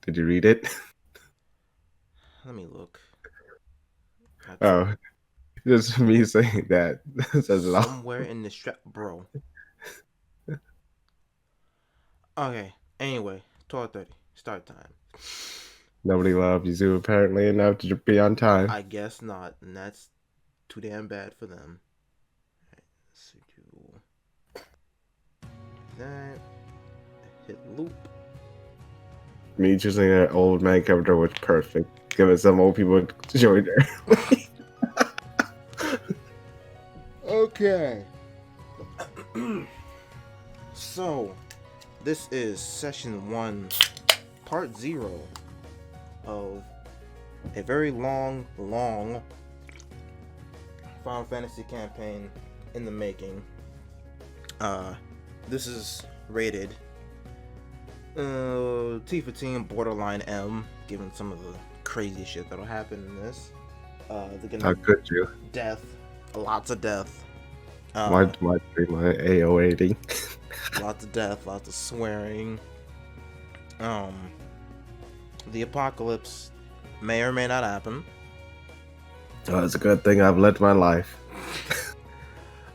Did you read it? Let me look. That's Oh, just me saying that says it all. somewhere in the strap, bro. Okay. Anyway, 12:30 start time. Nobody loves you apparently enough to be on time. I guess not, and that's too damn bad for them. Let's do that. Hit loop. Me choosing an old man character was perfect. Give it some old people to join there. Okay. So, this is session 1, part 0 of a very long Final Fantasy campaign in the making. This is rated T for Teen borderline M, given some of the crazy shit that'll happen in this. They're How gonna could you? death, lots of death, My AO 80. lots of death, lots of swearing. Um, the apocalypse may or may not happen. Oh, it's a good thing I've lived my life.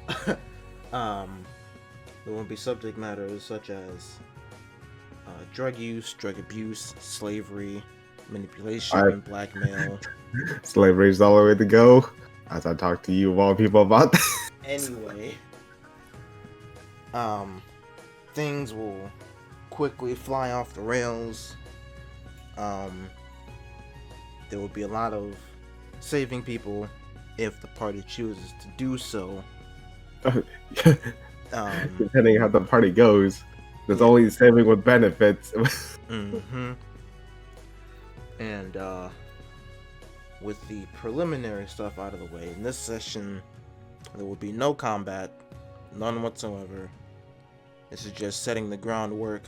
There won't be subject matters such as drug use, drug abuse, slavery, manipulation, blackmail. Slavery's all the way to go. As I talk to you of all people about that. Anyway, things will quickly fly off the rails. There will be a lot of saving people if the party chooses to do so. Depending how the party goes, there's Yeah. always saving with benefits. Mm-hmm. And with the preliminary stuff out of the way, in this session, there will be no combat, none whatsoever. This is just setting the groundwork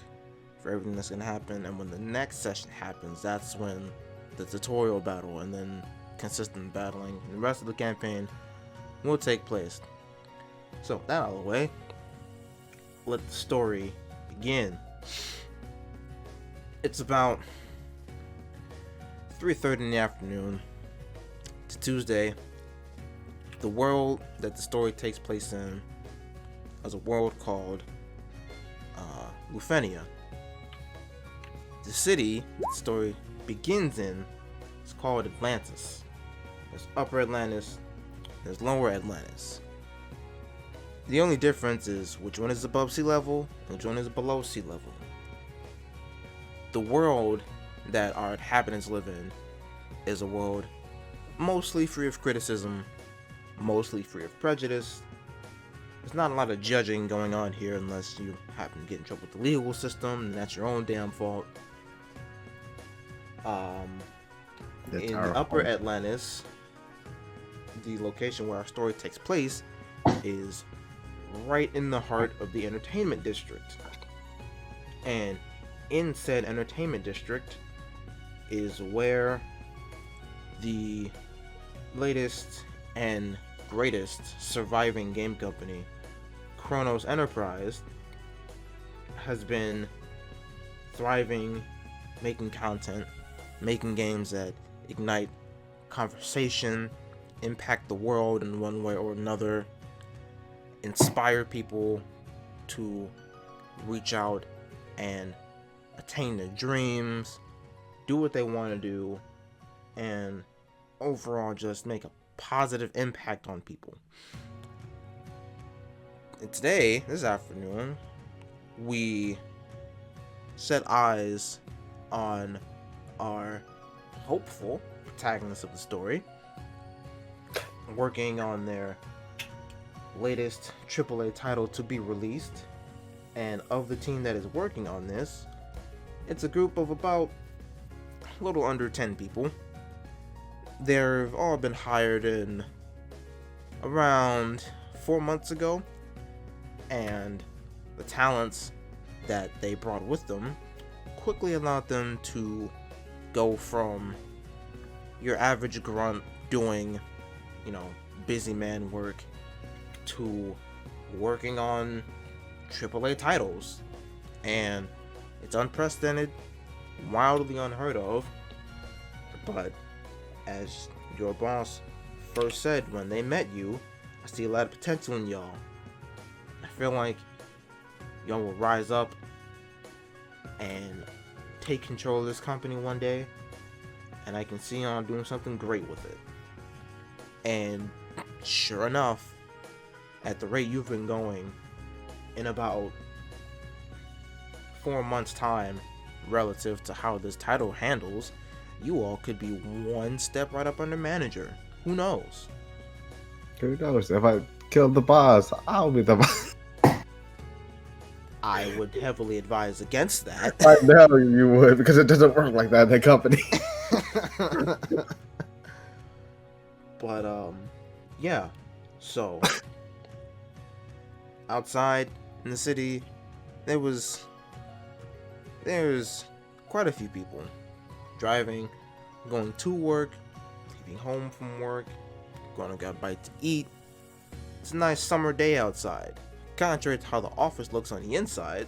for everything that's gonna happen, and when the next session happens, that's when the tutorial battle and then consistent battling and the rest of the campaign will take place. So, that out of the way, let the story begin. It's about 3:30 in the afternoon. It's Tuesday. The world that the story takes place in is a world called Lufenia. The city that the story begins in is called Atlantis. There's Upper Atlantis, there's Lower Atlantis. The only difference is which one is above sea level and which one is below sea level. The world that our inhabitants live in is a world mostly free of criticism, mostly free of prejudice. There's not a lot of judging going on here unless you happen to get in trouble with the legal system, and that's your own damn fault. In Upper Atlantis, the location where our story takes place is right in the heart of the entertainment district. And in said entertainment district is where the latest and greatest surviving game company, Kronos Enterprise, has been thriving, making content, making games that ignite conversation, impact the world in one way or another, inspire people to reach out and attain their dreams, do what they want to do, and overall just make a positive impact on people. And today, this afternoon, we set eyes on our hopeful protagonist of the story, working on their latest AAA title to be released. And of the team that is working on this, it's a group of about a little under 10 people. They've all been hired in around 4 months ago, and the talents that they brought with them quickly allowed them to go from your average grunt doing, busy man work to working on AAA titles. And it's unprecedented. wildly unheard of. But as your boss first said when they met you, I see a lot of potential in y'all. I feel like y'all will rise up and take control of this company one day, and I can see y'all doing something great with it. And sure enough, at the rate you've been going, in about 4 months' time, relative to how this title handles, you all could be one step right up under manager. Who knows? Who knows? If I kill the boss, I'll be the boss. I would heavily advise against that. I know you would, because it doesn't work like that in the company. But yeah. So outside in the city, there's quite a few people driving, going to work, leaving home from work, going to get a bite to eat. It's a nice summer day outside, contrary to how the office looks on the inside,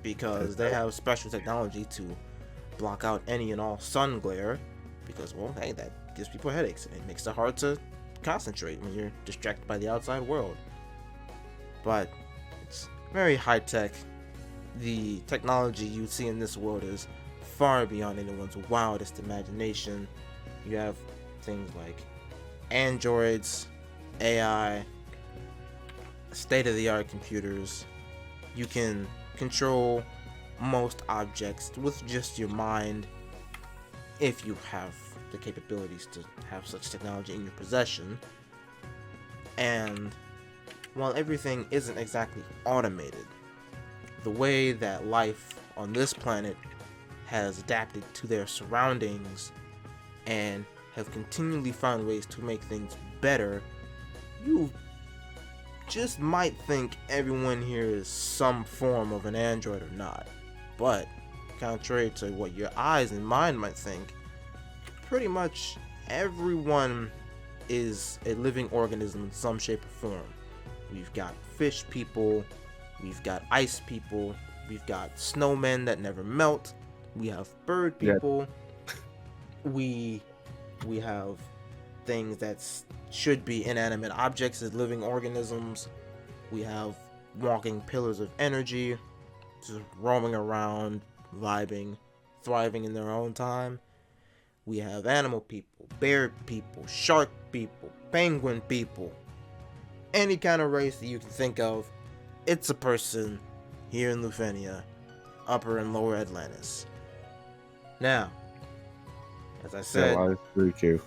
because they have special technology to block out any and all sun glare, because, well, hey, that gives people headaches and it makes it hard to concentrate when you're distracted by the outside world. But it's very high tech. The technology you see in this world is far beyond anyone's wildest imagination. You have things like androids, AI, state-of-the-art computers. You can control most objects with just your mind if you have the capabilities to have such technology in your possession. And while everything isn't exactly automated, the way that life on this planet has adapted to their surroundings and have continually found ways to make things better, you just might think everyone here is some form of an android or not. But contrary to what your eyes and mind might think, pretty much everyone is a living organism in some shape or form. We've got fish people, we've got ice people, we've got snowmen that never melt, we have bird people, we have things that should be inanimate objects as living organisms, we have walking pillars of energy, just roaming around, vibing, thriving in their own time. We have animal people, bear people, shark people, penguin people, any kind of race that you can think of. It's a person here in Lufenia, Upper and Lower Atlantis. Now, as I said, Yeah, pretty cute.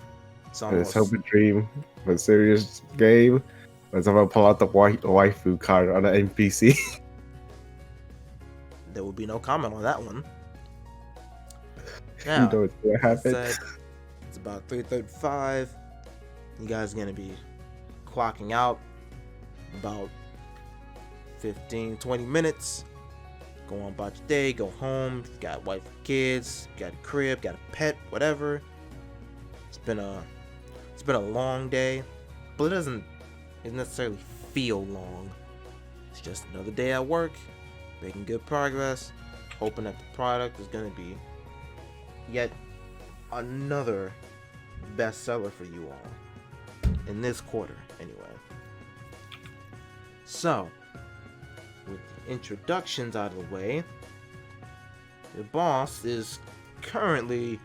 It's almost... It's Hope and Dream, a serious game. Let's have a pull out the waifu card on an NPC. There will be no comment on that one. Now, you know what's gonna happen. It's about 3:35. You guys are gonna be clocking out about 15-20 minutes. Go on about your day, go home. You got wife and kids, got a crib, got a pet, whatever. It's been a long day, but it doesn't necessarily feel long. It's just another day at work, making good progress, hoping that the product is gonna be yet another bestseller for you all in this quarter, anyway. So, with the introductions out of the way, the boss is currently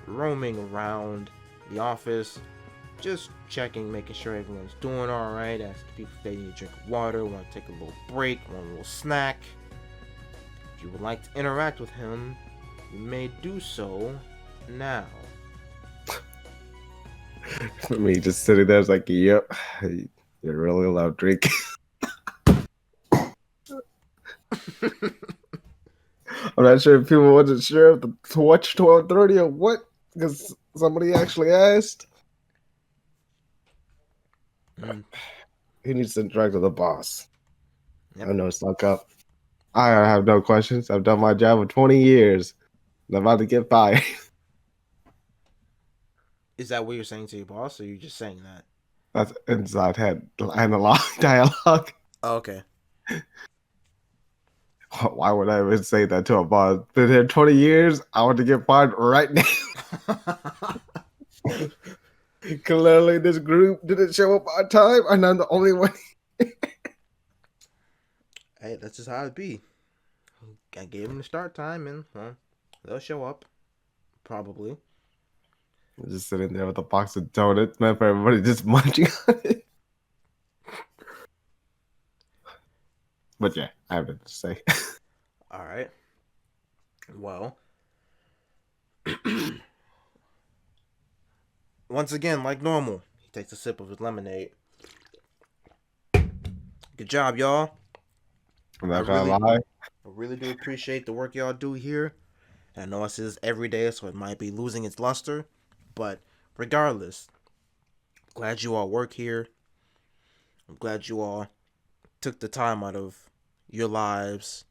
roaming around the office, just checking, making sure everyone's doing alright, asking people if they need a drink of water, want to take a little break, want a little snack. If you would like to interact with him, you may do so now. Me just sitting there, it's like, yep, you're really loud drinking. I'm not sure if people wasn't sure if to watch 12:30 or what, because somebody actually asked. He needs to interact with the boss. Yep. I know it's stuck up. I have no questions. I've done my job for 20 years. I'm about to get fired. Is that what you're saying to your boss, or are you just saying that? That's inside head analog dialogue. Oh, okay. Why would I even say that to a boss? Been here 20 years. I want to get fired right now. Clearly, this group didn't show up on time, and I'm the only one. Hey, that's just how it be. I gave them the start time, and well, they'll show up probably. Just sitting there with a box of donuts, man, for everybody just munching on it. But yeah, I have nothing to say. All right. Well, once again, like normal, he takes a sip of his lemonade. Good job, y'all. I'm not gonna lie. I really do appreciate the work y'all do here. I know I say this every day, so it might be losing its luster. But regardless, I'm glad you all work here. I'm glad you all took the time out of your lives,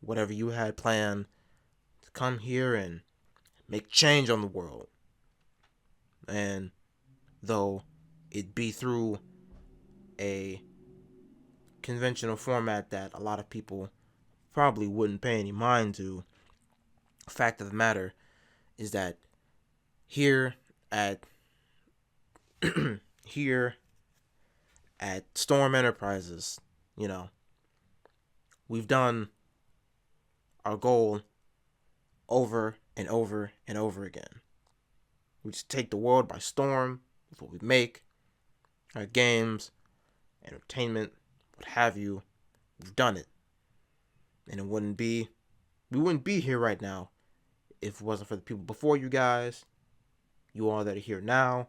whatever you had planned, to come here and make change on the world. And though it be through a conventional format that a lot of people probably wouldn't pay any mind to, the fact of the matter is that here at here at Storm Enterprises, you know, we've done our goal over and over and over again. We just take the world by storm with what we make, our games, entertainment, what have you. We've done it. And we wouldn't be here right now if it wasn't for the people before you guys, you all that are here now,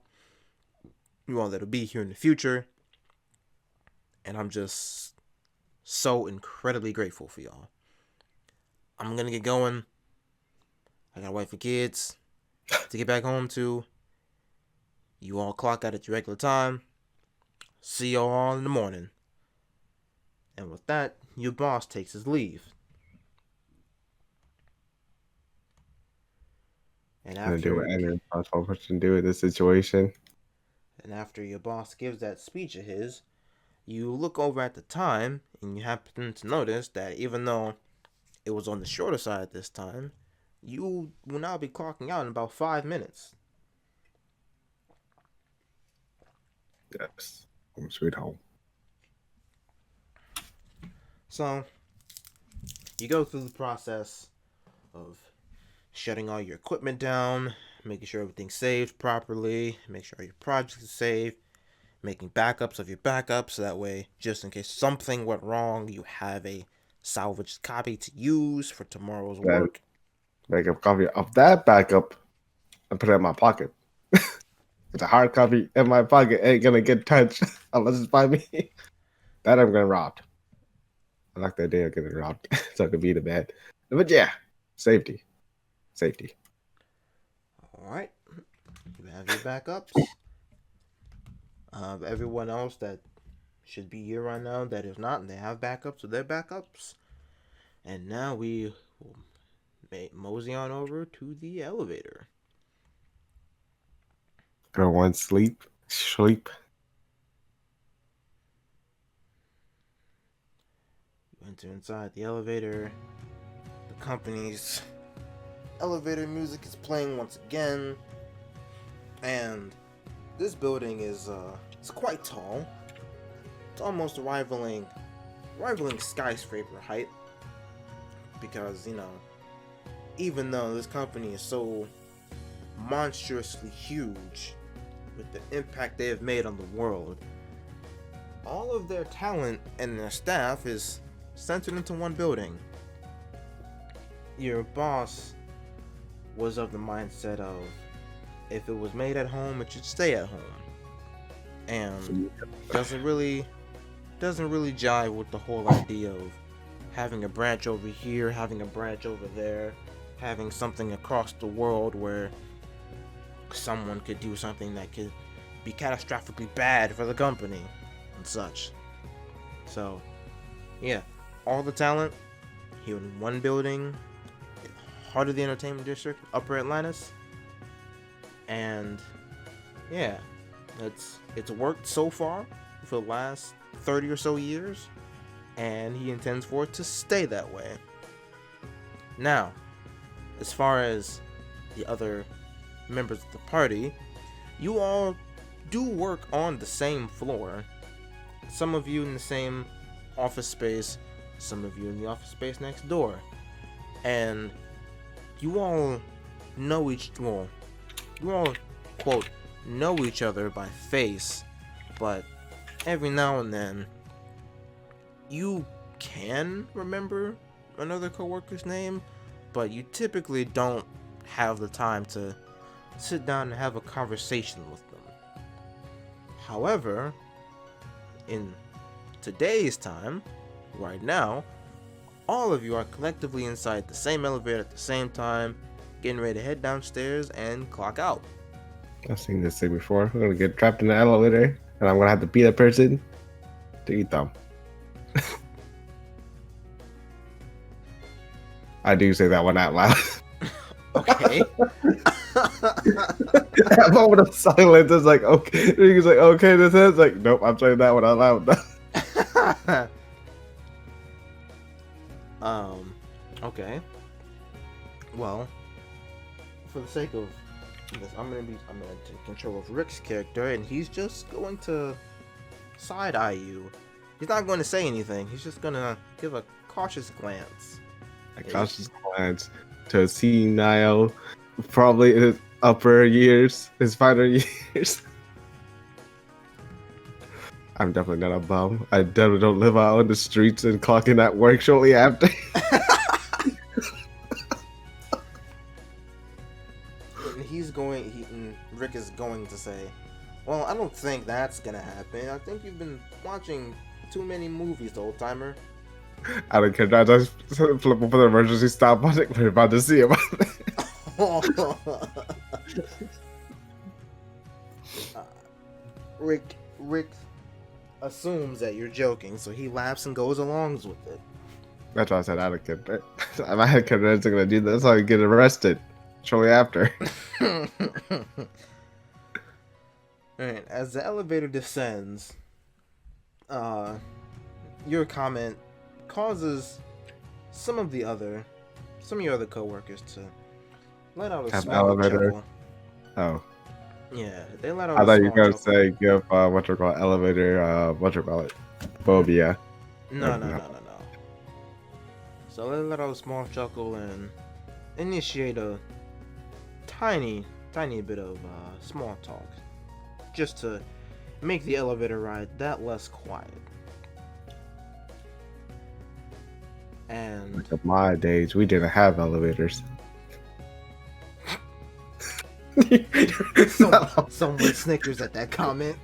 you all that'll be here in the future. And I'm just so incredibly grateful for y'all. I'm gonna get going. I got a wife and kids to get back home to. You all clock out at your regular time. See y'all all in the morning. And with that, your boss takes his leave. And after do with this situation. And after your boss gives that speech of his, you look over at the time and you happen to notice that even though it was on the shorter side this time, you will now be clocking out in about 5 minutes. Yes. Home sweet home. So, you go through the process of shutting all your equipment down, making sure everything's saved properly, make sure your projects are saved, making backups of your backups, so that way, just in case something went wrong, you have a salvaged copy to use for tomorrow's work. Make a copy of that backup and put it in my pocket. It's a hard copy in my pocket. Ain't gonna get touched unless it's by me. That I'm gonna robbed. I like the idea of getting robbed. So I could be the bad. But yeah, safety. Alright. You have your backups. Everyone else that should be here right now that is not, and they have backups of their backups. And now we will mosey on over to the elevator. Everyone sleep. You enter inside the elevator. The company's elevator music is playing once again. And this building is it's quite tall. It's almost rivaling skyscraper height. Because, you know, even though this company is so monstrously huge with the impact they have made on the world, all of their talent and their staff is centered into one building. Your boss was of the mindset of, if it was made at home, it should stay at home, and doesn't really jive with the whole idea of having a branch over here, having a branch over there, having something across the world where someone could do something that could be catastrophically bad for the company and such. So, yeah, all the talent here in one building, heart of the entertainment district, Upper Atlantis, and yeah, it's worked so far for the last 30 or so years, and he intends for it to stay that way. Now, as far as the other members of the party, you all do work on the same floor. Some of you in the same office space, some of you in the office space next door. And you all know quote, know each other by face, but every now and then you can remember another coworker's name, but you typically don't have the time to sit down and have a conversation with them. However, in today's time, right now, all of you are collectively inside the same elevator at the same time, getting ready to head downstairs and clock out. I've seen this thing before. I'm gonna get trapped in the elevator, and I'm gonna have to beat a person to eat them. I do say that one out loud. Okay. That moment of silence is like, okay. He's like, okay, this is like, nope, I'm saying that one out loud. Okay. Well, for the sake of this, I'm gonna take control of Rick's character, and he's just going to side eye you. He's not going to say anything. He's just gonna give a cautious glance. A cautious glance to a senile, probably in his upper years, his final years. I'm definitely not a bum. I definitely don't live out on the streets and clocking at work shortly after. Rick is going to say, well, I don't think that's gonna happen. I think you've been watching too many movies, old timer. I don't care. I just flip over the emergency stop button. We're about to see him. Rick assumes that you're joking, so he laughs and goes along with it. That's why I said I don't care. If I had kids gonna do this, I would get arrested shortly after. Alright, as the elevator descends, your comment causes some of your other coworkers to let out a small elevator chuckle. Oh. Yeah, they let out I a thought you were small gonna say give elevator phobia. No. So they let out a small chuckle and initiate a tiny bit of small talk, just to make the elevator ride that less quiet. And in my days, we didn't have elevators. Someone snickers at that comment.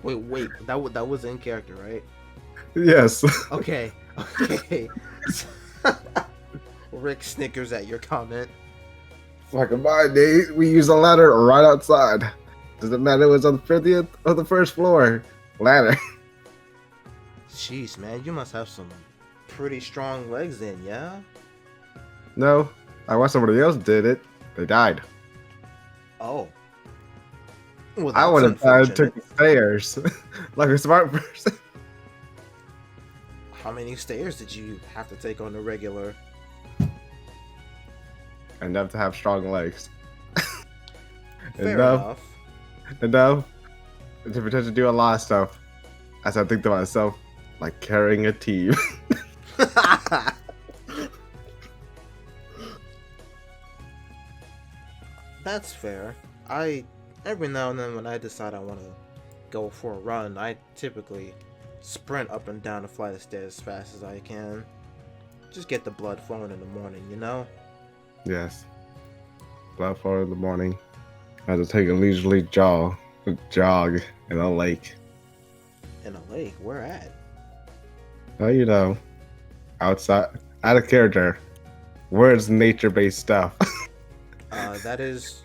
Wait, that was in character, right? Yes. Okay. Rick snickers at your comment. Like in my days, we used a ladder right outside. Doesn't matter if it was on the 50th or the first floor. Ladder. Jeez, man, you must have some pretty strong legs then, yeah? No, I watched somebody else did it. They died. Oh. Well, I would have died and took the stairs. Like a smart person. How many stairs did you have to take on the regular? Enough to have strong legs. Fair enough to potentially do a lot of stuff. As I think to myself, like carrying a team. That's fair. Every now and then when I decide I want to go for a run, I typically sprint up and down a flight of stairs as fast as I can. Just get the blood flowing in the morning, you know? Yes. Blood flowing in the morning. I had to take a leisurely jog in a lake. In a lake? Where at? Well, you know, outside, out of character. Where's nature-based stuff? That is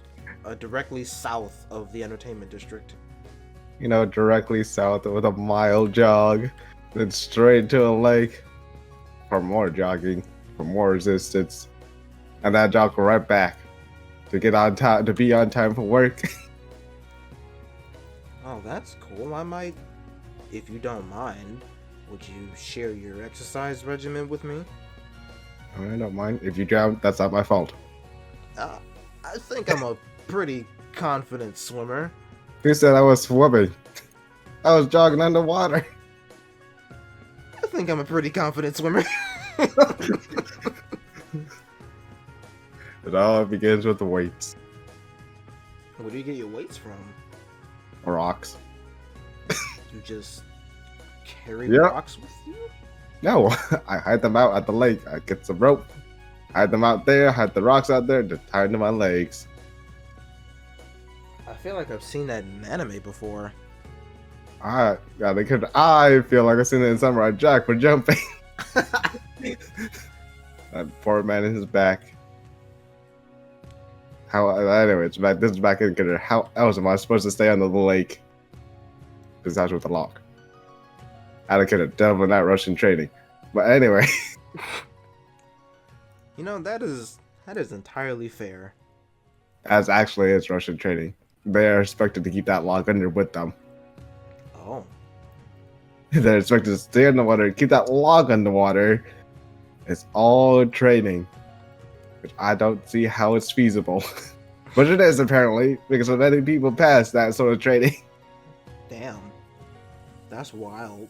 directly south of the entertainment district. You know, directly south with a mile jog, then straight to a lake for more jogging, for more resistance, and that jog right back to get on time, to be on time for work. Oh, that's cool. I might, if you don't mind, Would you share your exercise regimen with me? I don't mind. If you drown, that's not my fault. Uh, I think I'm a pretty confident swimmer. Who said I was swimming? I was jogging underwater. I think I'm a pretty confident swimmer. It all begins with the weights. Where do you get your weights from? Rocks. You just carry Yep. rocks with you? No, I hide them out at the lake. I get some rope, hide them out there, hide the rocks out there, just tie them to my legs. I feel like I've seen that in anime before. I feel like I've seen it in Samurai Jack for jumping. That poor man in his back. Anyway, this is back in Canada. How else am I supposed to stay under the lake? Because that's with the lock. I could have done with that Russian training. But anyway. You know, that is entirely fair. As actually is Russian training. They are expected to keep that lock under with them. Oh. They're expected to stay underwater and keep that log underwater. It's all training. Which I don't see how it's feasible. But it is apparently, because so many people pass that sort of training. Damn. That's wild.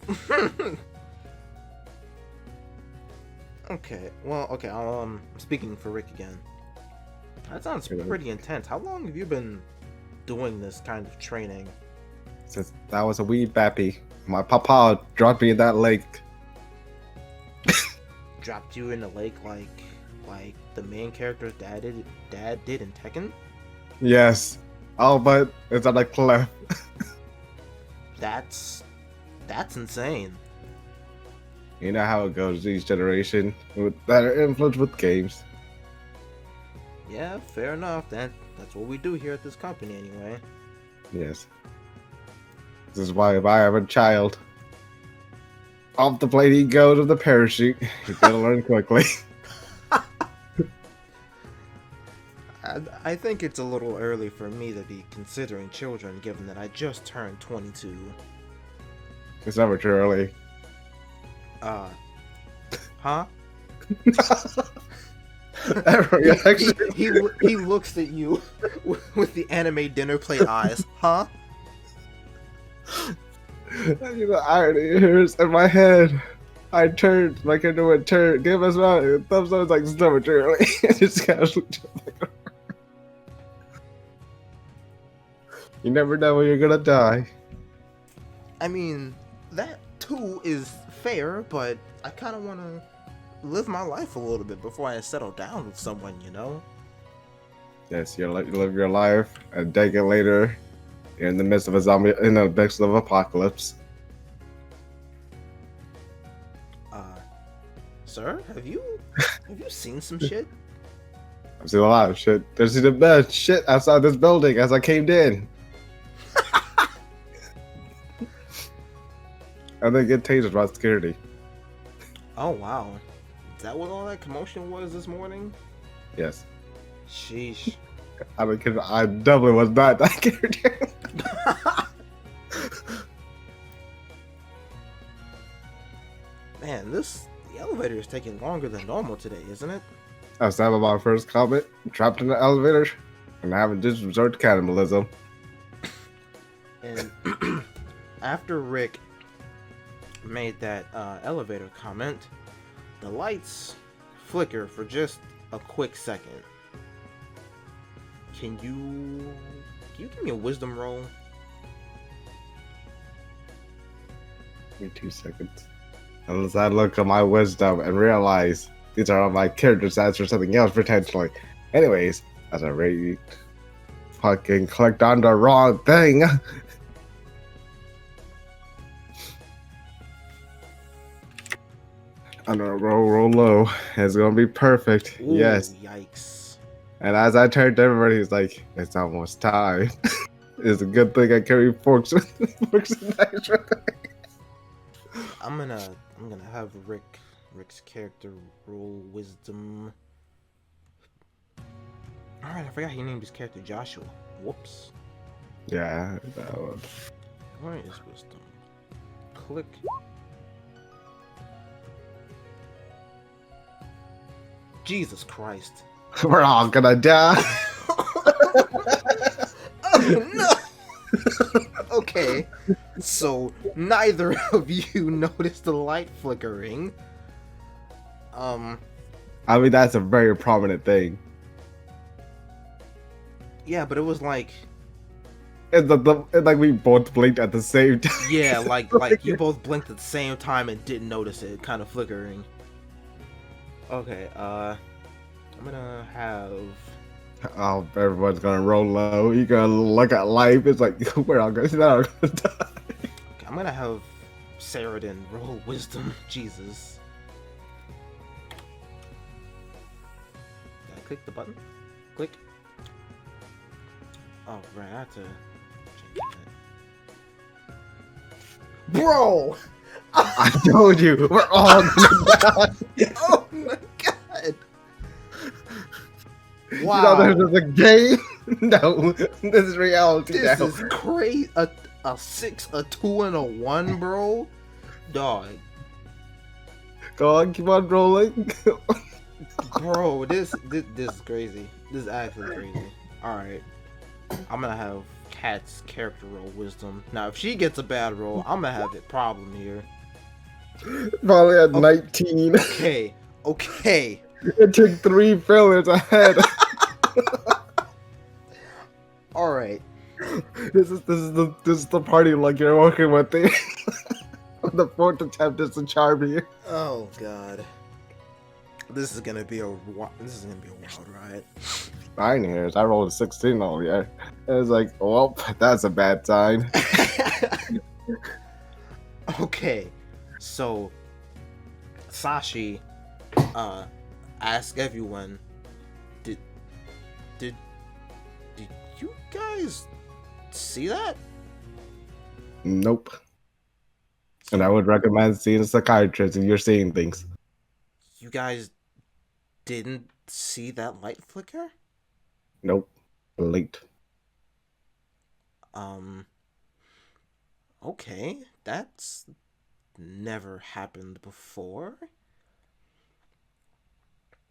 Okay, well, okay, I'm speaking for Rick again. That sounds pretty intense. How long have you been doing this kind of training? Since that was a wee bappy. My papa dropped me in that lake. Dropped you in the lake like the main character's dad did in Tekken? Yes. Oh, but it's on a cliff. That's insane. You know how it goes each generation that are influenced with games. Yeah, fair enough. That's what we do here at this company anyway. Yes. This is why if I have a child, off the plane he goes with the parachute. You gotta learn quickly. I think it's a little early for me to be considering children, given that I just turned 22. It's never too early. Huh? That reaction. He looks at you with the anime dinner plate eyes. Huh? You know, irony is in my head. I turned, my character would turn, give us a thumbs up, like, it's never too early. Just casually jumping. You never know when you're gonna die. I mean, that too is fair, but I kind of want to live my life a little bit before I settle down with someone, you know? Yes, you live your life, and a decade later, you're in the midst of in the midst of apocalypse. Sir, have you seen some shit? I've seen a lot of shit. There's the best shit outside this building as I came in. And then get tasered by security. Oh wow. Is that what all that commotion was this morning? Yes. Sheesh. I mean, I definitely was not that character. Man, the elevator is taking longer than normal today, isn't it? I was having my first comment, trapped in the elevator, and I haven't just resort to cannibalism. And after Rick made that elevator comment, the lights flicker for just a quick second. Can you give me a wisdom roll? Give me 2 seconds. Unless I look at my wisdom and realize these are all my character stats for something else potentially. Anyways, as I really fucking clicked on the wrong thing. I'm gonna roll low. It's gonna be perfect. Ooh, yes. Yikes. And as I turned to everybody, he's like, it's almost time. It's a good thing I carry forks and knives. I'm gonna have Rick's character roll wisdom. Alright, I forgot he named his character Joshua. Whoops. Yeah, that one. Where is wisdom? Click. Jesus Christ. We're all gonna die. Oh no! Okay, so neither of you noticed the light flickering. I mean, that's a very prominent thing. Yeah, but it was like... It's like we both blinked at the same time. Yeah, like you both blinked at the same time and didn't notice it, kind of flickering. Okay, I'm gonna have... Oh, everyone's gonna roll low. You gotta look at life. It's like we're all gonna die. Okay, I'm gonna have Saradin roll wisdom. Jesus. Did I click the button? Click. Oh, right, I have to change that. Bro! I told you, we're all gonna die. Oh my god! Wow. You know, there's a game. No, this is reality. This now. is crazy. A 6, a 2, and a 1, bro. Dog. Go on, keep on rolling. Bro, this is crazy. This is actually crazy. Alright. I'm gonna have Kat's character roll wisdom. Now, if she gets a bad roll, I'm gonna have a problem here. Probably at 19. Okay. Okay. It took 3 failures ahead. Alright. This is the party like you're working with. The 4th attempt is the charm here. Oh god. This is gonna be a wild ride. Mine here is I rolled a 16 all year. It was like, well, that's a bad sign. Okay, so Sashi ask everyone, did you guys see that? Nope. And I would recommend seeing a psychiatrist if you're seeing things. You guys didn't see that light flicker? Nope. Late. Okay, that's never happened before.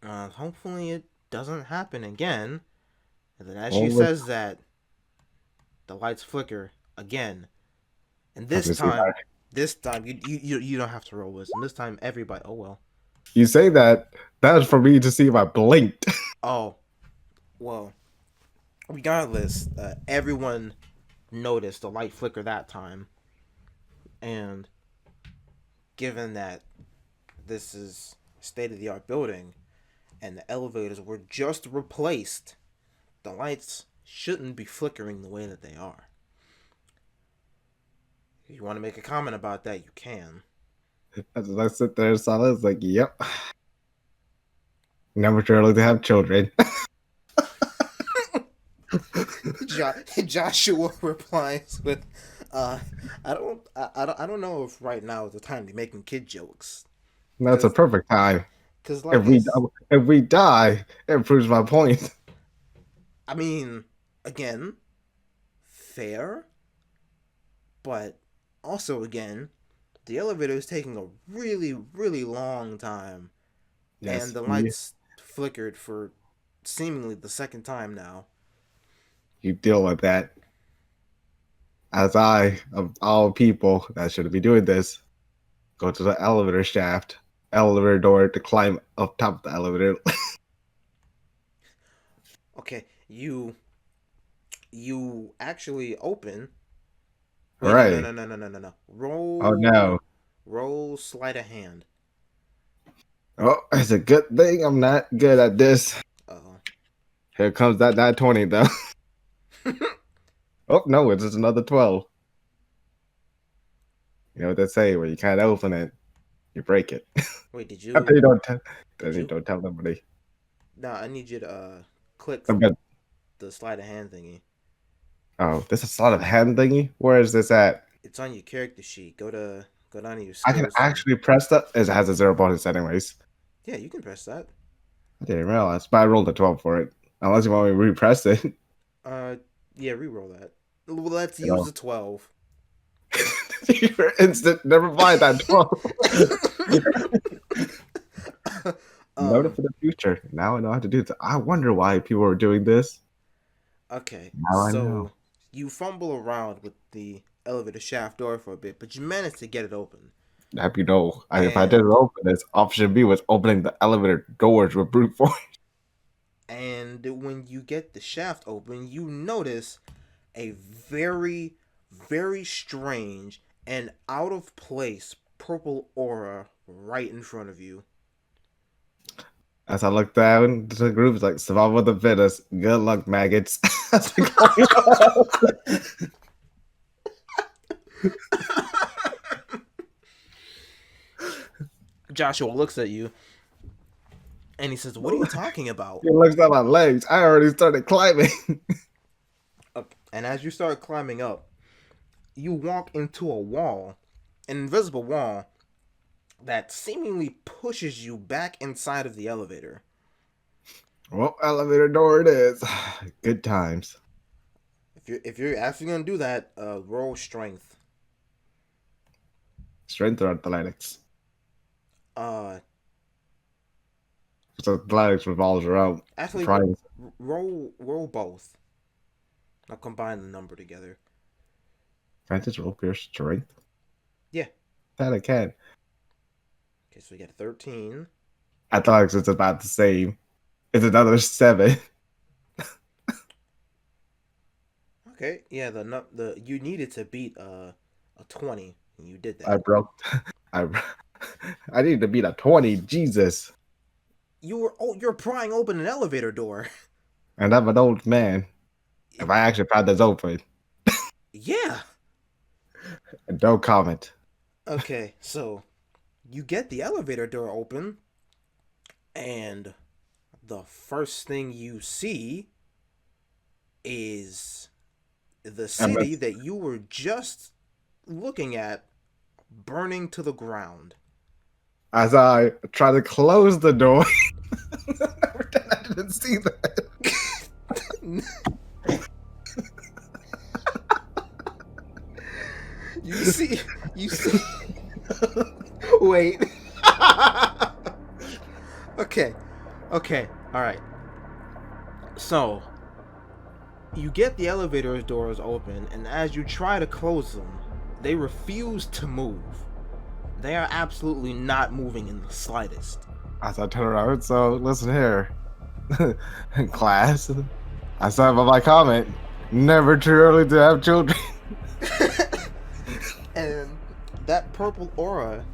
Hopefully it doesn't happen again. And then as she says that, the lights flicker again. And this time you don't have to roll wisdom. This time everybody, oh well. You say that was for me to see if I blinked. Oh, well, regardless, everyone noticed the light flicker that time. And given that this is a state-of-the-art building and the elevators were just replaced, the lights shouldn't be flickering the way that they are. If you want to make a comment about that, you can. As I sit there in silence, like, yep. Never too early to have children. Joshua replies with, I don't know if right now is the time to be making kid jokes. That's a perfect time. Because like if we die, it proves my point. I mean, again, fair, but also again, the elevator is taking a really, really long time, yes, and the lights flickered for seemingly the second time now. You deal with that. As I, of all people that shouldn't be doing this, go to the elevator shaft, elevator door to climb up top of the elevator. Okay, you actually open. Wait, right. No. Roll. Oh no. Roll sleight of hand. Oh, it's a good thing I'm not good at this. Uh-oh. Here comes that 20 though. Oh no, it's just another 12. You know what they say, when you can't open it, you break it. Wait, did you? After you don't tell nobody. No, I need you to click the sleight of hand thingy. Oh, this is a sleight of hand thingy? Where is this at? It's on your character sheet. Go down to your skills. I can actually press that? It has a 0 bonus anyways. Yeah, you can press that. I didn't realize, but I rolled a 12 for it. Unless you want me to repress it. Yeah, re-roll that. Well, let's use the 12. You're instant. Never mind that 12. Note it for the future. Now I know how to do this. I wonder why people are doing this. Okay, Now I know. so you fumble around with the elevator shaft door for a bit, but you manage to get it open. Happy no. If I didn't And open this, option B was opening the elevator doors with brute force. and when you get the shaft open, you notice a very, very strange and out of place purple aura right in front of you. As I look down, the group is like, survival of the fittest. Good luck, maggots. Joshua looks at you and he says, "What are you talking about?" He looks at my legs. I already started climbing. And as you start climbing up, you walk into a wall, an invisible wall that seemingly pushes you back inside of the elevator. Well, elevator door it is. Good times. If you're actually gonna do that, roll strength. Strength or athletics? Uh, So athletics revolves around actually, trying. roll both. I'll combine the number together. Can I just roll pure strength? Yeah. That I can. Okay, so we got 13. Athletics is about the same. It's another 7. Okay, yeah, the you needed to beat a 20, and you did I that. broke. I I need to beat a 20. Jesus. You're prying open an elevator door. And I'm an old man. If I actually found this open, Yeah. don't comment. Okay, so you get the elevator door open, and the first thing you see is the city that you were just looking at burning to the ground. As I try to close the door, I didn't see that. You see. Wait. Okay, all right. So you get the elevator doors open, and as you try to close them, they refuse to move. They are absolutely not moving in the slightest. As I turn around, so listen here, class. I said about my comment. Never too early to have children. And that purple aura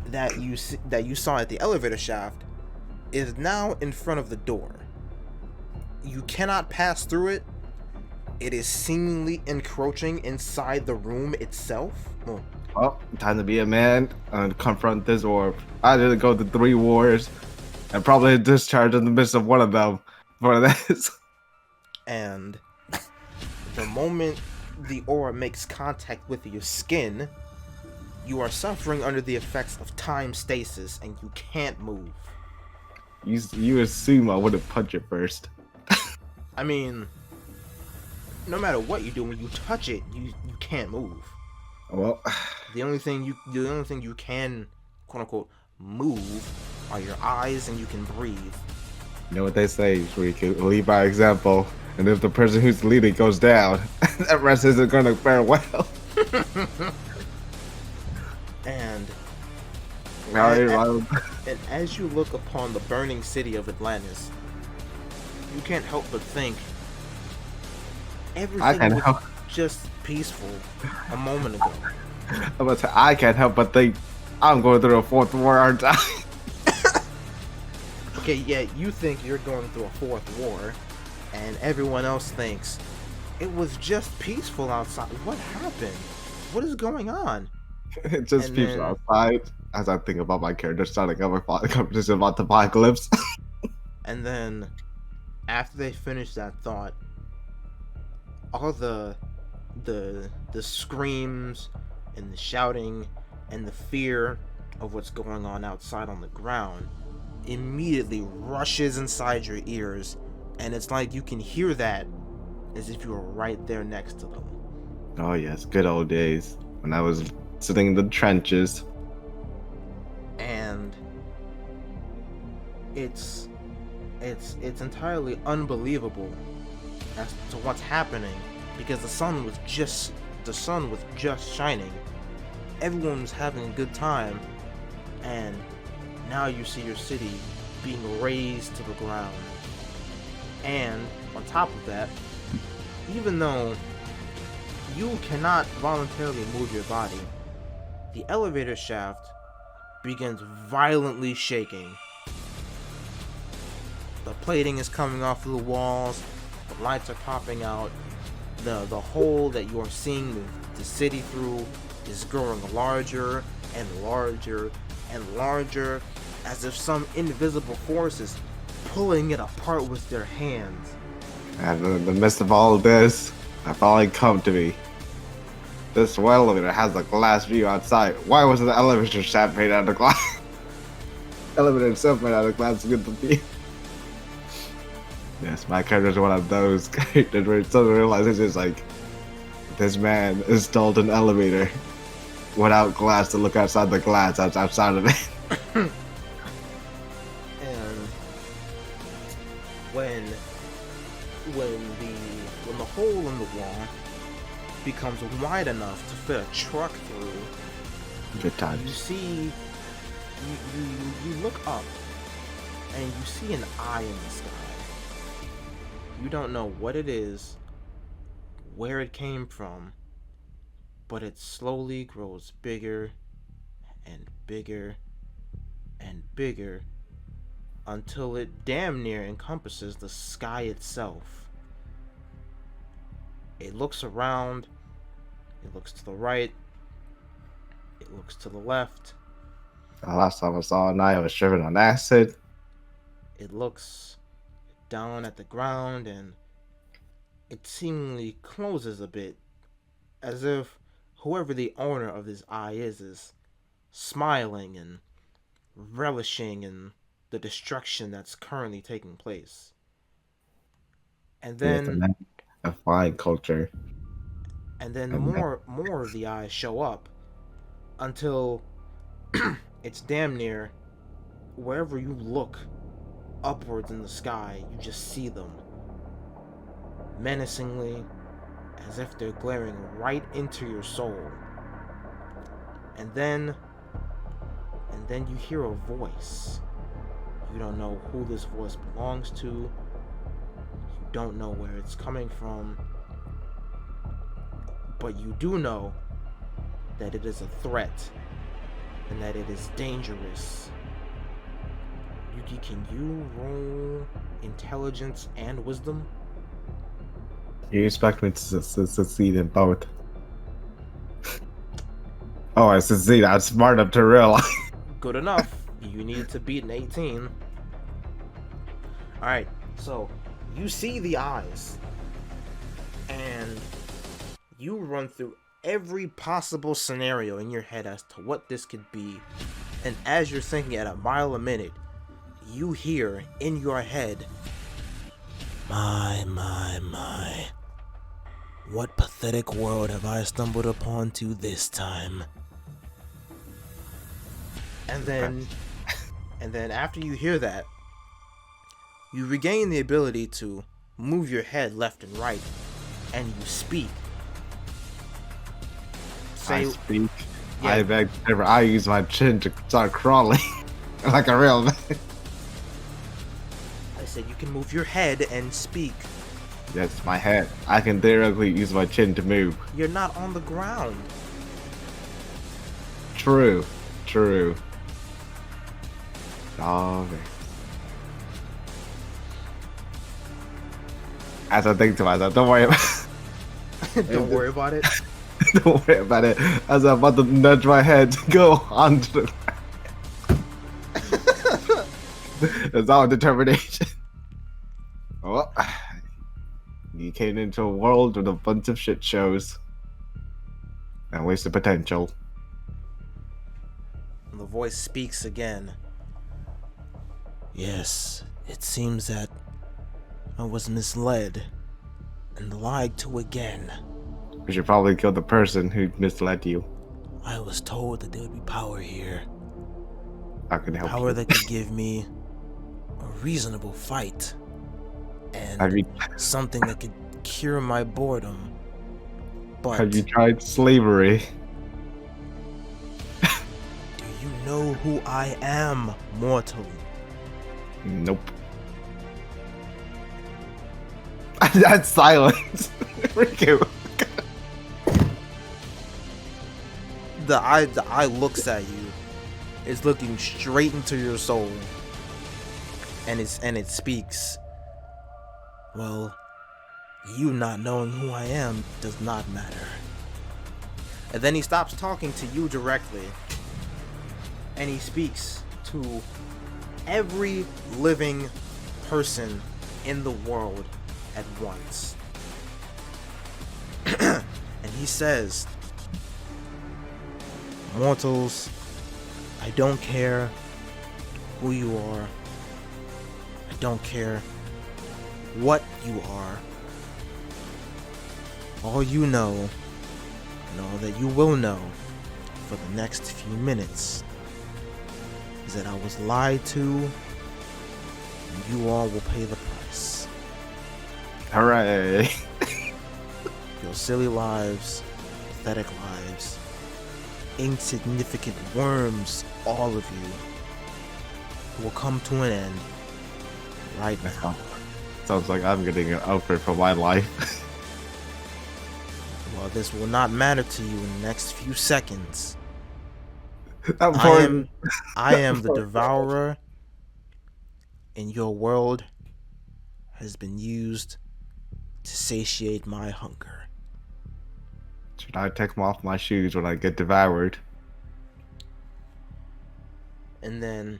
that you saw at the elevator shaft is now in front of the door. You cannot pass through it. It is seemingly encroaching inside the room itself. Oh. Well, time to be a man and confront this orb. I didn't go to 3 wars and probably discharge in the midst of one of them for this. And the moment the aura makes contact with your skin, you are suffering under the effects of time stasis and you can't move. You assume I wouldn't punch it first. I mean, no matter what you do, when you touch it, you can't move. Well, the only thing you can, quote unquote, move are your eyes, and you can breathe. You know what they say, we can lead by example, and if the person who's leading goes down, that rest isn't going to fare well. And and as you look upon the burning city of Atlantis, you can't help but think everything was just peaceful a moment ago. I'm about to say, I can't help but think I'm going through a 4th war, aren't I? Okay, yeah, you think you're going through a 4th war, and everyone else thinks it was just peaceful outside. What happened? What is going on? It's just peaceful outside. As I think about my character starting up a competition about the apocalypse. And then, after they finish that thought, all the screams and the shouting and the fear of what's going on outside on the ground immediately rushes inside your ears, and it's like you can hear that as if you were right there next to them. Oh yes, good old days when I was sitting in the trenches. And it's entirely unbelievable as to what's happening, because the sun was just shining. Everyone was having a good time, and now you see your city being razed to the ground. And on top of that, even though you cannot voluntarily move your body, the elevator shaft begins violently shaking. The plating is coming off of the walls, the lights are popping out, the hole that you are seeing the city through is growing larger and larger and larger, as if some invisible force is pulling it apart with their hands. And in the midst of all of this, I finally come to me. This elevator has a glass view outside. Why wasn't the elevator shaft made out of glass? Elevator itself made out of glass to get the view. Yes, my character is one of those characters where suddenly realizes like, this man installed an elevator without glass to look outside the glass that's outside of it. And when the hole in the wall becomes wide enough to fit a truck through, Good times. you see, you look up and you see an eye in the sky. You don't know what it is, where it came from, but it slowly grows bigger and bigger and bigger until it damn near encompasses the sky itself. It looks around, it looks to the right, it looks to the left. The last time I saw an eye, I was driven on acid. It looks down at the ground, and it seemingly closes a bit, as if whoever the owner of this eye is smiling and relishing in the destruction that's currently taking place. And then a fine culture. And then more of the eyes show up until it's damn near wherever you look upwards in the sky, you just see them menacingly, as if they're glaring right into your soul. And then you hear a voice. You don't know who this voice belongs to. You don't know where it's coming from. But you do know that it is a threat and that it is dangerous. Yuki, can you roll intelligence and wisdom? You expect me to succeed in both? Oh, I succeed. I'm smart enough to realize. Good enough. You need to beat an 18. Alright, so you see the eyes, and you run through every possible scenario in your head as to what this could be. And as you're thinking at a mile a minute, you hear in your head, My. What pathetic world have I stumbled upon to this time? And then after you hear that, you regain the ability to move your head left and right, and you speak. I speak. Yeah. I beg never. I use my chin to start crawling like a real man. I said you can move your head and speak. Yes, my head. I can theoretically use my chin to move. You're not on the ground. True. Okay. As I think to myself, don't worry about it. Don't worry about it. Don't worry about it. As I'm about to nudge my head to go onto the It's all determination. Oh, you came into a world with a bunch of shit shows and wasted potential. The voice speaks again. Yes, it seems that I was misled and lied to again. We should probably kill the person who misled you. I was told that there would be power here. I can help power you. That could give me a reasonable fight and Have you something that could cure my boredom. But have you tried slavery? do you know who I am, mortal? Nope. That's silence. Riku. The eye looks at you. It's looking straight into your soul. And it speaks. Well, you not knowing who I am does not matter. And then he stops talking to you directly. And he speaks to every living person in the world at once. And he says, mortals, I don't care who you are. I don't care what you are. All you know, and all that you will know for the next few minutes, is that I was lied to, and you all will pay the price. Hooray. Your silly lives, pathetic lives, insignificant worms, all of you, will come to an end right now. Sounds like I'm getting an outfit for my life. Well, this will not matter to you in the next few seconds. I am the devourer, and your world has been used to satiate my hunger. Should I take off my shoes when I get devoured? And then,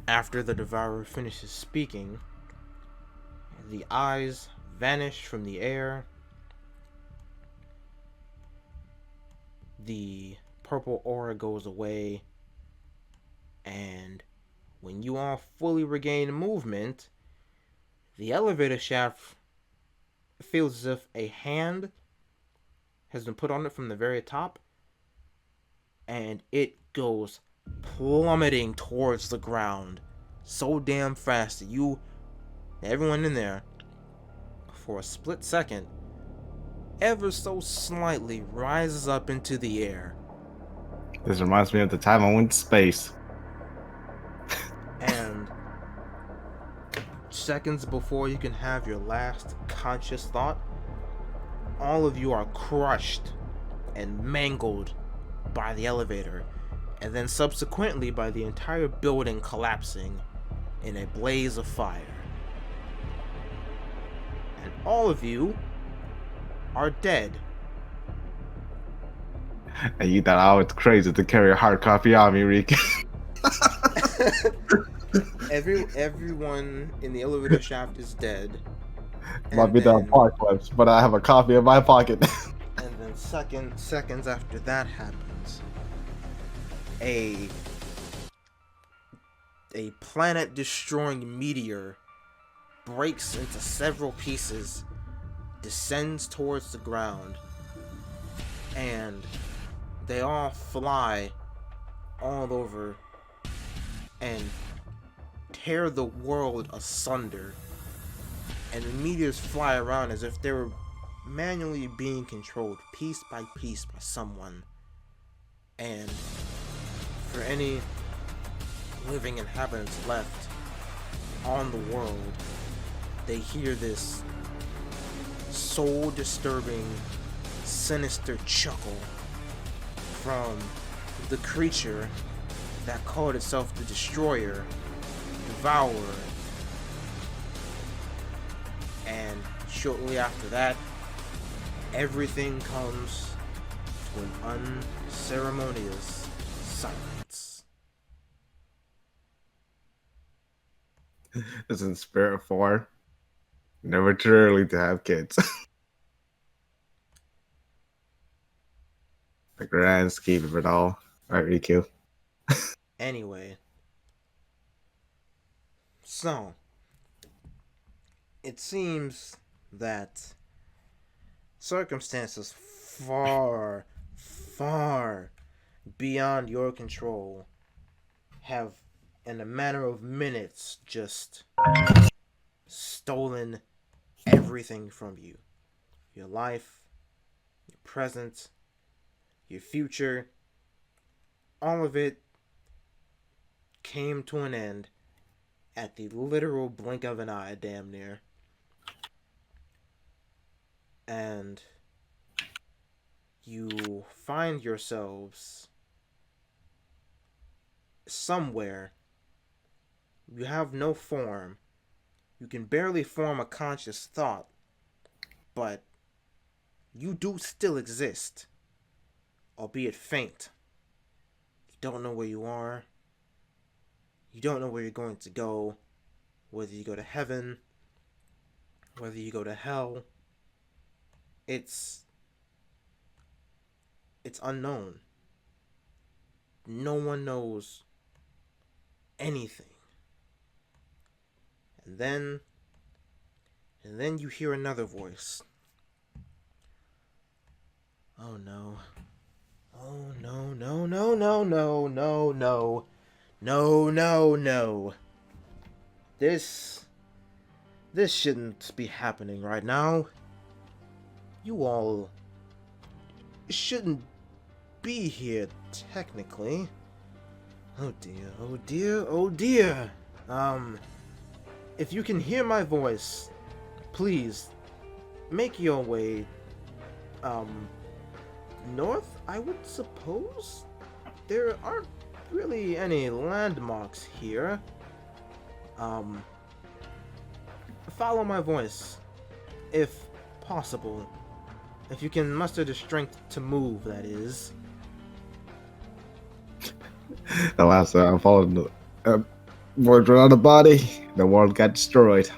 after the devourer finishes speaking, the eyes vanish from the air. The purple aura goes away, and when you all fully regain movement, the elevator shaft feels as if a hand has been put on it from the very top, and it goes plummeting towards the ground so damn fast that everyone in there, for a split second, ever so slightly rises up into the air. This reminds me of the time I went to space. And seconds before you can have your last conscious thought, all of you are crushed and mangled by the elevator, and then subsequently by the entire building collapsing in a blaze of fire. And all of you are dead. And you thought I was crazy to carry a hard copy on me, Rick. Everyone in the elevator shaft is dead. Might be the apocalypse, but I have a copy in my pocket. And then seconds after that happens, a planet-destroying meteor breaks into several pieces, descends towards the ground, and they all fly all over and tear the world asunder. And the meteors fly around as if they were manually being controlled piece by piece by someone. And for any living inhabitants left on the world, they hear this soul-disturbing, sinister chuckle from the creature that called itself the Destroyer, Devourer. And shortly after that, everything comes to an unceremonious silence. It's in spirit form. Never too early to have kids. The grand scheme of it all. Alright, Riku. Anyway, so it seems that circumstances far, far beyond your control have in a matter of minutes, just stolen everything from you. Your life, your present, your future, all of it came to an end at the literal blink of an eye, damn near. And you find yourselves somewhere. You have no form. You can barely form a conscious thought, but you do still exist, albeit faint. You don't know where you are. You don't know where you're going to go, whether you go to heaven, whether you go to hell. It's unknown. No one knows anything. And then you hear another voice. Oh no. Oh no, no, no, no, no, no, no. No, no, no. This shouldn't be happening right now. You all shouldn't be here, technically. Oh dear, oh dear, oh dear. If you can hear my voice, please make your way, north, I would suppose? There aren't really any landmarks here. Follow my voice, if possible. If you can muster the strength to move, that is. The last time I followed the void around the body, the world got destroyed.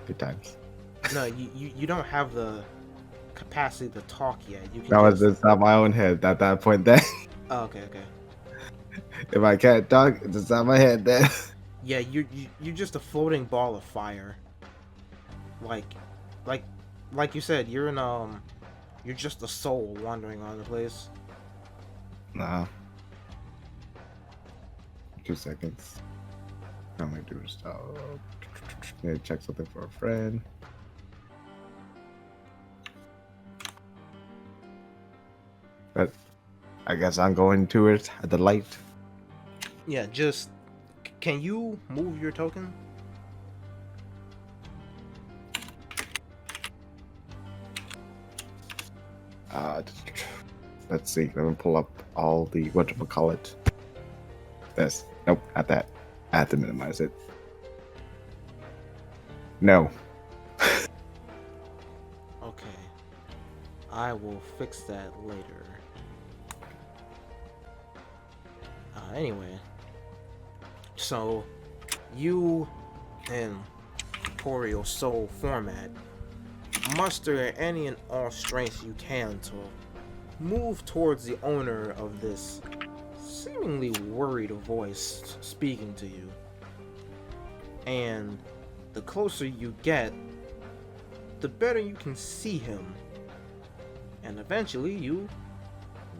2 times. No, you don't have the capacity to talk yet. You can That was inside my own head at that point then. Oh, okay, okay. If I can't talk, it's inside my head then. Yeah, you're just a floating ball of fire. Like you said, you're just a soul wandering around the place. No. 2 seconds. I'm gonna do stuff. Need to check something for a friend. But I guess I'm going to it at the light. Yeah, just can you move your token? Let's see. Let me pull up all the whatchamacallit. This. Nope, not that. I have to minimize it. No. Okay. I will fix that later. Anyway. So, you in corporeal soul format muster any and all strength you can to move towards the owner of this seemingly worried voice speaking to you. And the closer you get, the better you can see him. And eventually you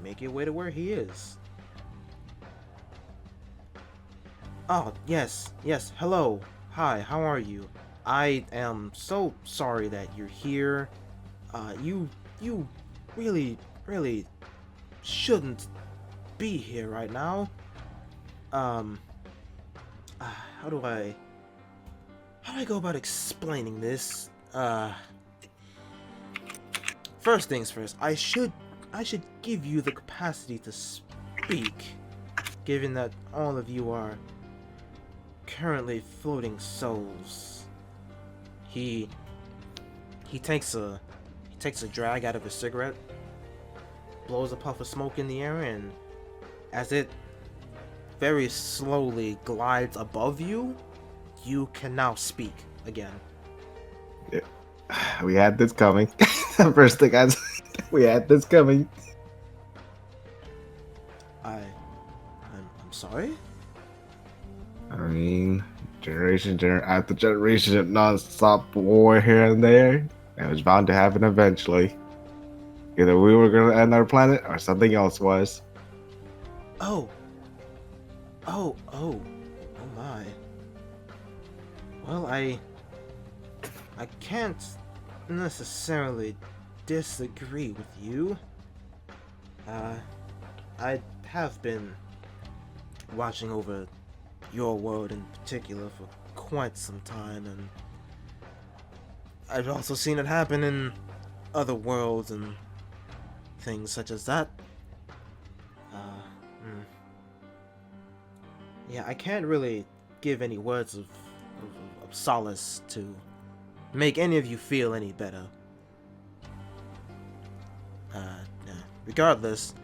make your way to where he is. Oh, yes, hello. Hi, how are you? I am so sorry that you're here. You really shouldn't be here right now. How do I go about explaining this? First things first, I should give you the capacity to speak, given that all of you are currently floating souls. He takes a drag out of his cigarette, blows a puff of smoke in the air, and as it very slowly glides above you, you can now speak again. Yeah. We had this coming. First thing I said, we had this coming. I'm sorry? I mean, generation after generation of non-stop war here and there. It was bound to happen eventually. Either we were going to end our planet or something else was. Oh, my. Well, I can't necessarily disagree with you. I have been watching over your world in particular for quite some time, and I've also seen it happen in other worlds and things such as that. Yeah, I can't really give any words of solace to make any of you feel any better. Regardless,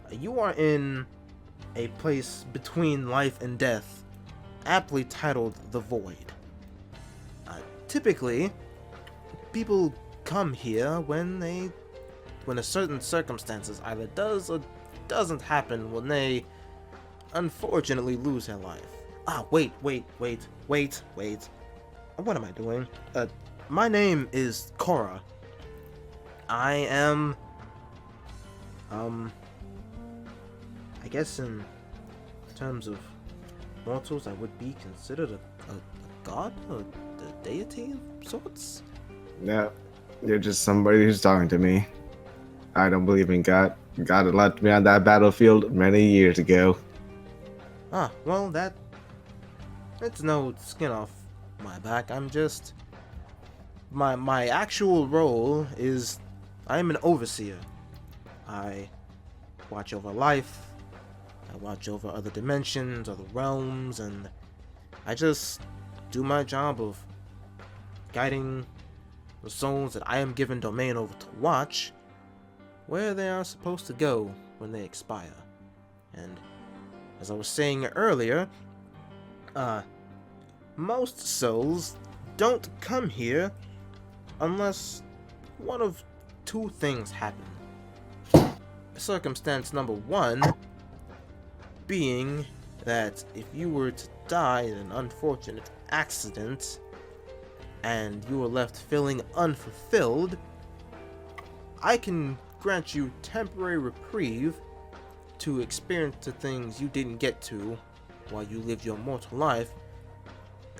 you are in a place between life and death, aptly titled the Void. Typically, people come here when a certain circumstances either does or doesn't happen when they unfortunately lose their life. Wait. What am I doing? My name is Korra. I am, I guess in terms of mortals, I would be considered a god? A deity of sorts? No, you're just somebody who's talking to me. I don't believe in God. God had left me on that battlefield many years ago. Well, that's no skin off my back. I'm just... My actual role is... I'm an overseer. I watch over life, I watch over other dimensions, other realms, and I just do my job of guiding the souls that I am given domain over to watch where they are supposed to go when they expire. And as I was saying earlier, most souls don't come here unless one of two things happen. Circumstance number one being that if you were to die in an unfortunate accident and you were left feeling unfulfilled, I can grant you temporary reprieve to experience the things you didn't get to while you lived your mortal life.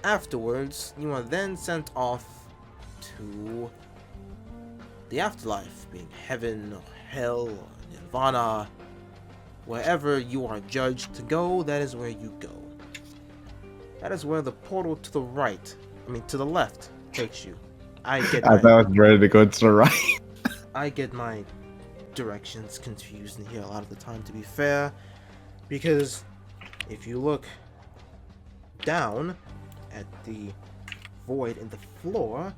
Afterwards, you are then sent off to the afterlife, being heaven or hell or nirvana. Wherever you are judged to go, that is where you go. That is where the portal to the left takes you. I thought I was ready to go to the right. I get my directions confused in here a lot of the time, to be fair, because if you look down at the void in the floor,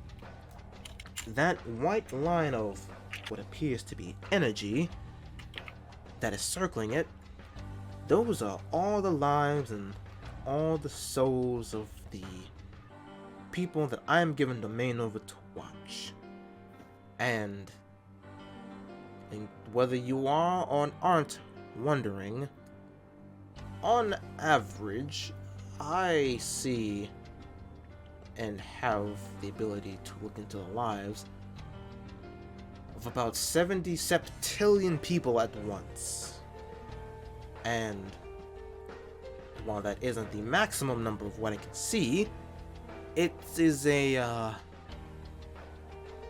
that white line of what appears to be energy that is circling it, those are all the lives and all the souls of the people that I am given domain over to watch. And whether you are or aren't wondering, on average, I see and have the ability to look into the lives of about 70 septillion people at once. And while that isn't the maximum number of what I can see, it is a,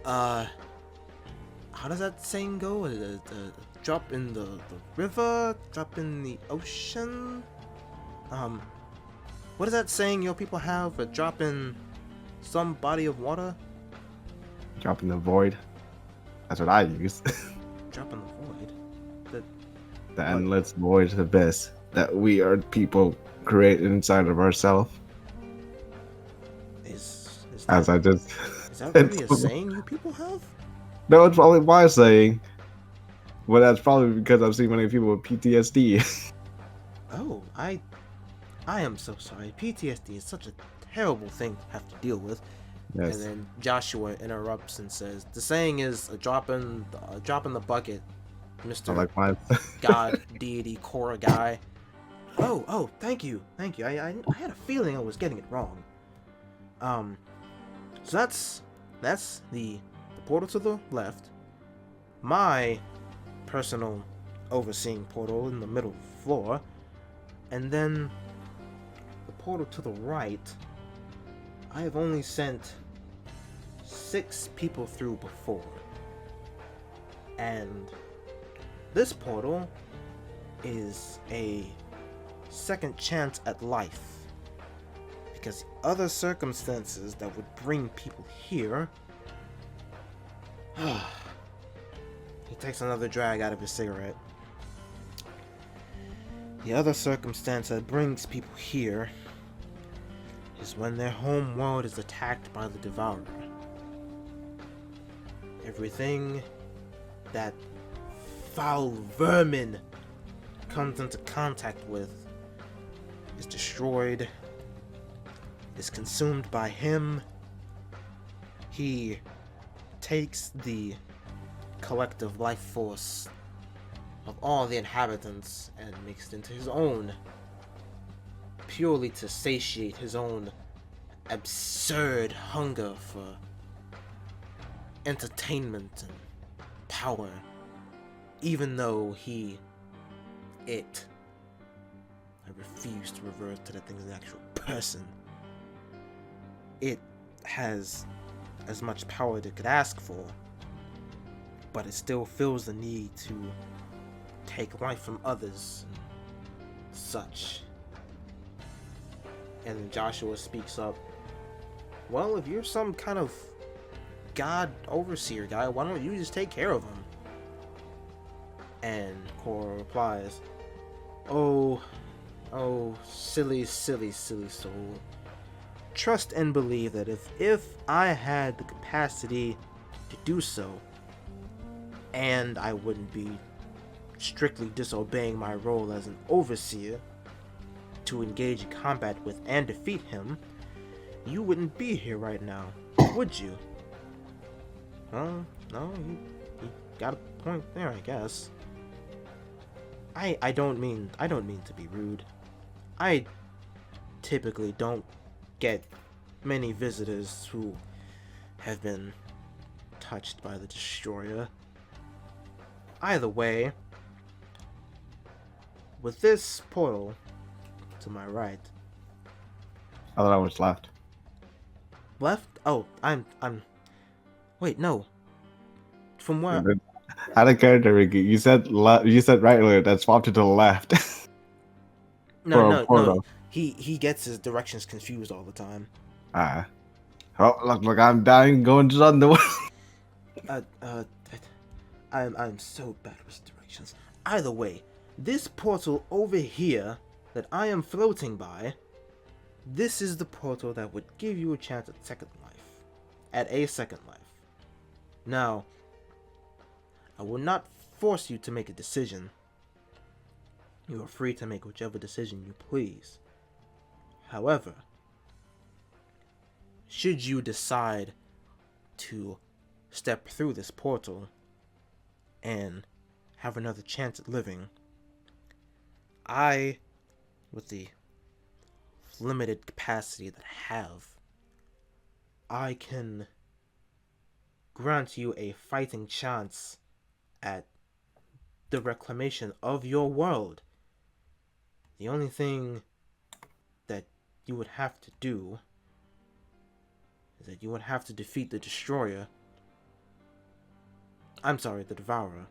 how does that saying go? A drop in the river? Drop in the ocean? What is that saying your people have? A drop in some body of water? Drop in the void. That's what I use. Drop in the void? The endless void is the best that we are people create inside of ourselves. Is As I just... Is that really a saying you people have? No, it's probably my saying. But that's probably because I've seen many people with PTSD. Oh, I am so sorry. PTSD is such a terrible thing to have to deal with. Yes. And then Joshua interrupts and says, "The saying is a drop in the bucket, Mr. I like mine. God, deity, Korra guy." Oh, thank you. I had a feeling I was getting it wrong. So that's the portal to the left. My personal overseeing portal in the middle floor, and then the portal to the right, I have only sent 6 people through before. And this portal is a second chance at life. Because other circumstances that would bring people here... He takes another drag out of his cigarette. The other circumstance that brings people here is when their home world is attacked by the Devourer. Everything that foul vermin comes into contact with is destroyed, is consumed by him. He takes the collective life force of all the inhabitants and makes it into his own, purely to satiate his own absurd hunger for entertainment and power, even though I refuse to revert to that thing as an actual person. It has as much power as it could ask for, but it still feels the need to take life from others and such. And then Joshua speaks up, well, if you're some kind of god overseer guy, why don't you just take care of him? And Cora replies, oh, silly soul. Trust and believe that if I had the capacity to do so, and I wouldn't be strictly disobeying my role as an overseer to engage in combat with and defeat him, you wouldn't be here right now, would you? Well, no, you got a point there, I guess. I don't mean to be rude. I typically don't get many visitors who have been touched by the Destroyer. Either way, with this portal to my right. I thought I was left. Left? Oh, I'm. Wait, no. From where? Out of character, Ricky. You said You said right earlier. That swapped to the left. No. He gets his directions confused all the time. Oh, look, I'm dying going to run the way. I'm so bad with directions. Either way, this portal over here that I am floating by, this is the portal that would give you a chance at a second life. Now, I will not force you to make a decision. You are free to make whichever decision you please. However, should you decide to step through this portal and have another chance at living, I, with the limited capacity that I have, I can grant you a fighting chance at the reclamation of your world. The only thing that you would have to do is that you would have to defeat the Destroyer. I'm sorry, the Devourer.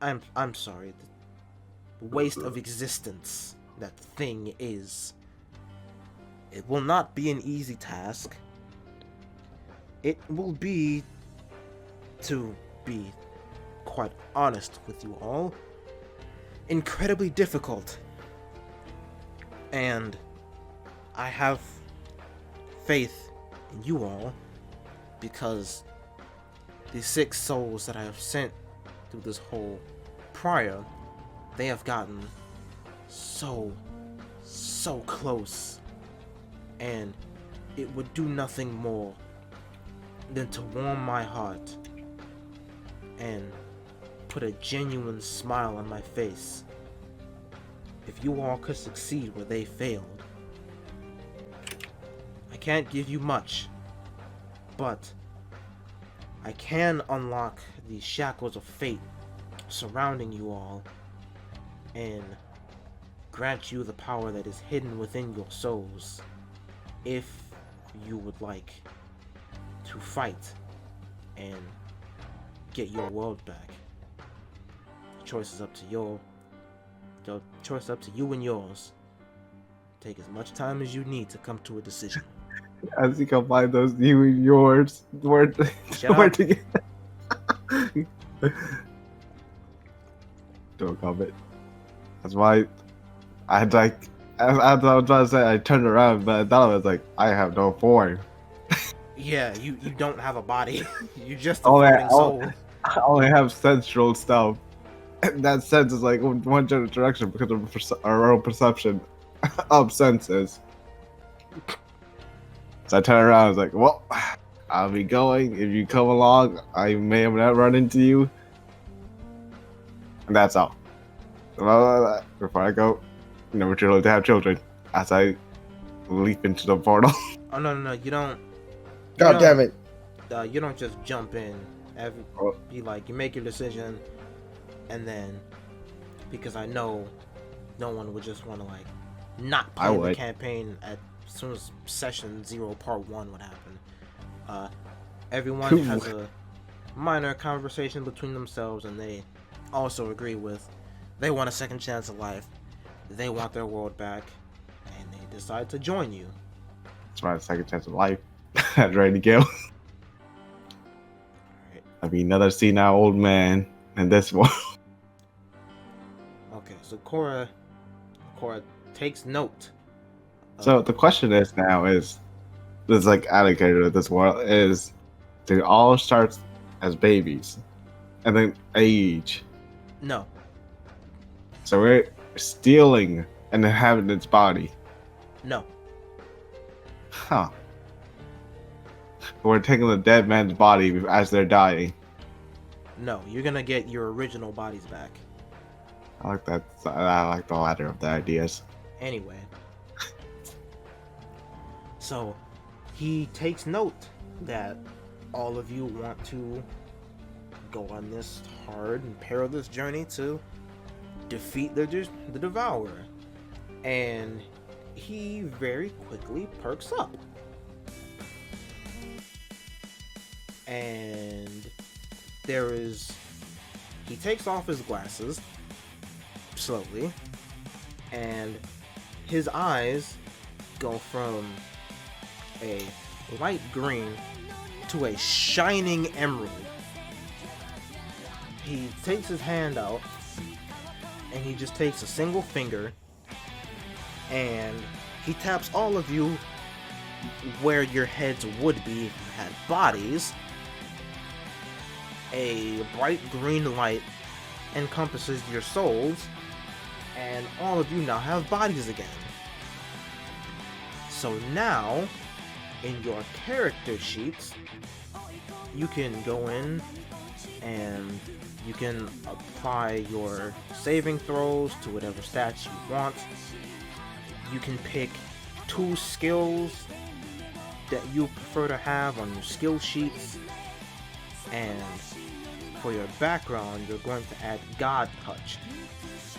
I'm sorry, the waste of existence that thing is. It will not be an easy task. It will be, to be quite honest with you all, incredibly difficult. And I have faith in you all, because the 6 souls that I have sent through this whole prior, they have gotten so close, and it would do nothing more than to warm my heart and put a genuine smile on my face if you all could succeed where they failed. I can't give you much, but I can unlock the shackles of fate surrounding you all and grant you the power that is hidden within your souls if you would like to fight and get your world back. The choice is up to you and yours. Take as much time as you need to come to a decision. As you combine those you and yours word together. Don't comment. That's why I had like as I was trying to say I turned around, but I thought I was like, I have no form. Yeah, you don't have a body. You're just a floating soul. I only have sensual stuff. And that sense is like one general direction because of our own perception of senses. So I turn around, I was like, well, I'll be going. If you come along, I may have not run into you. And that's all. Before I go, never too late to have children. As I leap into the portal. Oh, no, you don't. God damn it. You don't just jump in. Be like, you make your decision, and then, because I know no one would just want to, like, not play the campaign as soon as session 0 part 1 would happen. Everyone has a minor conversation between themselves, and they also agree with they want a second chance at life, they want their world back, and they decide to join you. That's right, second chance of life. I'm ready to go. Right. I'll be another senile old man in this one. Okay, so Cora takes note. So the question is now is, this like allocator of this world is, they all start as babies, and then age. No. So we're stealing an inhabitant's body. No. Huh. We're taking the dead man's body as they're dying. No, you're gonna get your original bodies back. I like that. I like the latter of the ideas. Anyway. So, he takes note that all of you want to go on this hard and perilous journey to defeat the Devourer. And he very quickly perks up. And he takes off his glasses slowly, and his eyes go from a light green to a shining emerald. He takes his hand out, and he just takes a single finger, and he taps all of you where your heads would be if you had bodies. A bright green light encompasses your souls, and all of you now have bodies again. So now, in your character sheets, you can go in and you can apply your saving throws to whatever stats you want. You can pick 2 skills that you prefer to have on your skill sheets, and for your background, you're going to add God Touch.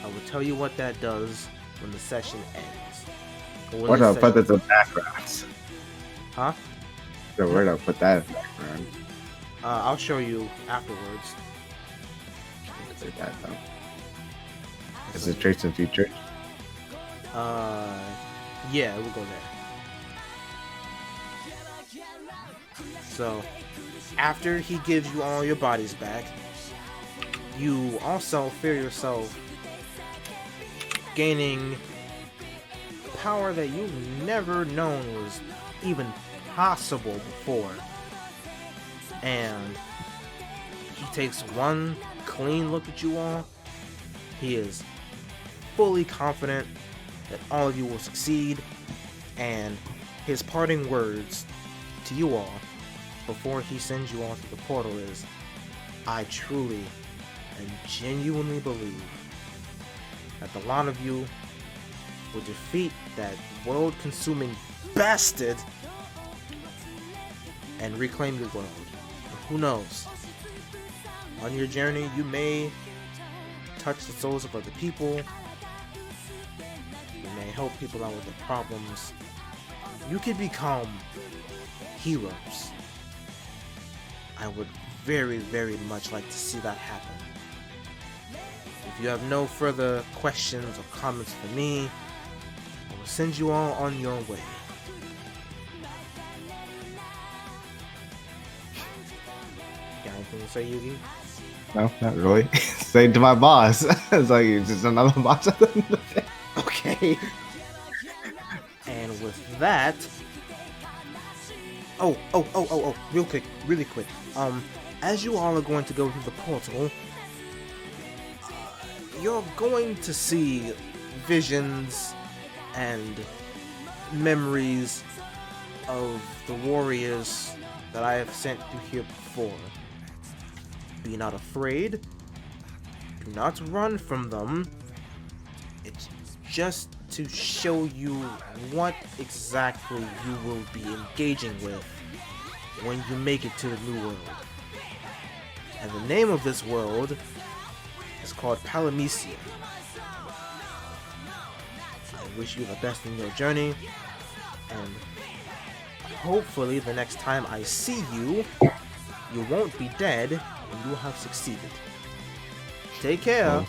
I will tell you what that does when the session ends. Where do I put that in backgrounds? Huh? So where do I put that in background? I'll show you afterwards. Say that though. Is it traits and features? Yeah, we'll go there. So, after he gives you all your bodies back, you also feel yourself gaining power that you've never known was even possible before. And he takes one clean look at you all. He is fully confident that all of you will succeed, and his parting words to you all before he sends you on to the portal is, I truly and genuinely believe that the lot of you will defeat that world-consuming bastard and reclaim your world. And who knows? On your journey, you may touch the souls of other people, help people out with their problems, you can become heroes. I would very, very much like to see that happen. If you have no further questions or comments for me, I will send you all on your way. Got anything to say, Yugi? No, not really. Say to my boss. It's like it's just another boss at the end of the day. Okay. And with that, really quick. As you all are going to go through the portal, you're going to see visions and memories of the warriors that I have sent you here before. Be not afraid. Do not run from them. It's just to show you what exactly you will be engaging with when you make it to the new world. And the name of this world is called Palamecia. I wish you the best in your journey, and hopefully the next time I see you, you won't be dead and you have succeeded. Take care.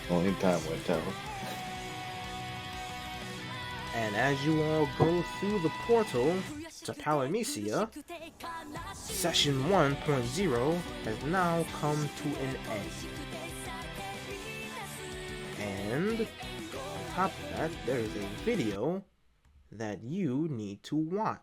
Only time will tell. And as you all go through the portal to Palamecia, Session 1.0 has now come to an end. And on top of that, there is a video that you need to watch.